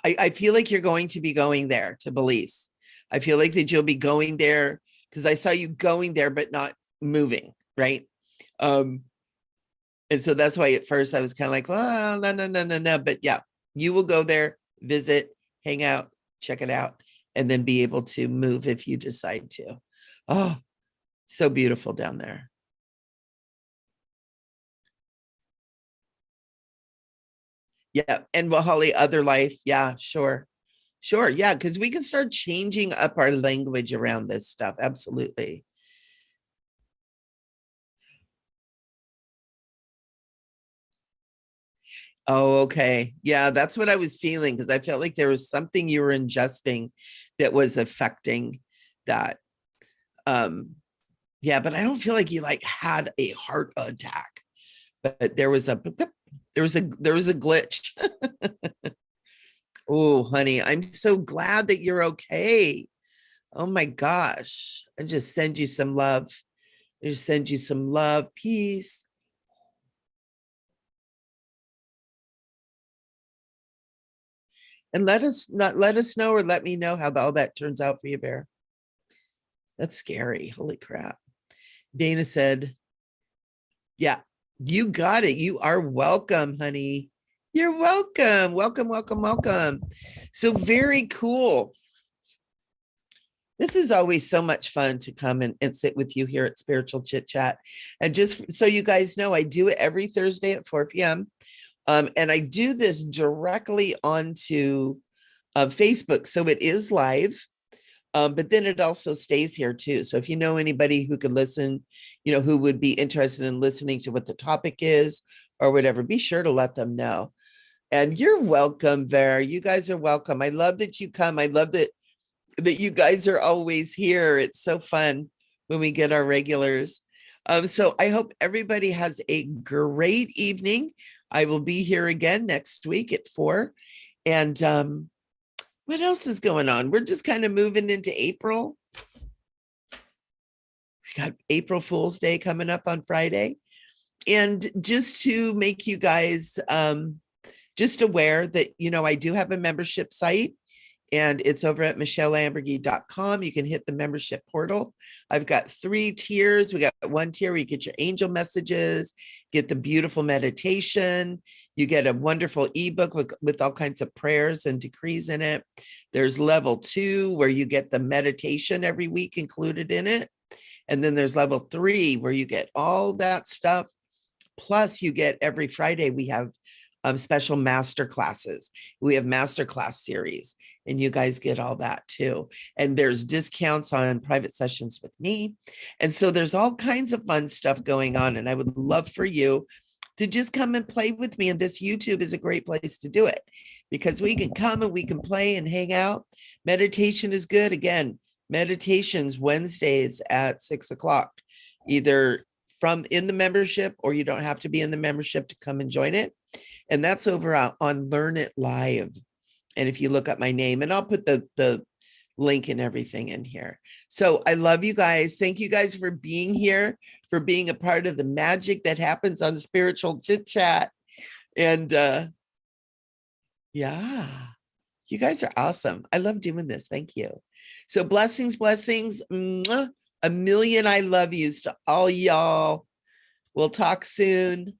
I feel like you're going to be going there to Belize. I feel like that you'll be going there, because I saw you going there, but not moving, right? And so that's why at first I was kind of like, well, no. But yeah, you will go there, visit, hang out, check it out, and then be able to move if you decide to. Oh, so beautiful down there. Yeah. And well, Holly, other life. Yeah, sure. Sure. Yeah. Because we can start changing up our language around this stuff. Absolutely. Oh, okay. Yeah, that's what I was feeling, because I felt like there was something you were ingesting that was affecting that. Yeah, but I don't feel like you like had a heart attack. But there was a glitch. Oh, honey, I'm so glad that you're okay. Oh my gosh. I just send you some love. I just send you some love, peace. And let us know, or let me know how all that turns out for you, Bear. That's scary. Holy crap. Dana said, yeah, you got it. You are welcome, honey. You're welcome. Welcome. So very cool. This is always so much fun to come and sit with you here at Spiritual Chit Chat. And just so you guys know, I do it every Thursday at 4 p.m. And I do this directly onto Facebook. So it is live. But then it also stays here too. So if you know anybody who could listen, who would be interested in listening to what the topic is or whatever, be sure to let them know. And you're welcome, Vera. You guys are welcome. I love that you come. I love that you guys are always here. It's so fun when we get our regulars. So I hope everybody has a great evening. I will be here again next week at 4. And what else is going on? We're just kind of moving into April. We got April Fool's Day coming up on Friday. And just to make you guys just aware that, I do have a membership site, and it's over at micheleamburgey.com. You can hit the membership portal. I've got 3 tiers. We got one tier where you get your angel messages, get the beautiful meditation. You get a wonderful ebook with all kinds of prayers and decrees in it. There's level 2 where you get the meditation every week included in it. And then there's level 3 where you get all that stuff. Plus you get every Friday, we have special master classes. We have master class series, and you guys get all that too. And there's discounts on private sessions with me. And so there's all kinds of fun stuff going on. And I would love for you to just come and play with me. And this YouTube is a great place to do it because we can come and we can play and hang out. Meditation is good. Again, meditations Wednesdays at 6 o'clock, either from in the membership, or you don't have to be in the membership to come and join it. And that's over on Learn It Live. And if you look up my name, and I'll put the link and everything in here. So I love you guys. Thank you guys for being here, for being a part of the magic that happens on Spiritual Chit Chat. And yeah, you guys are awesome. I love doing this. Thank you. So blessings, blessings. Mwah. A million I love yous to all y'all. We'll talk soon.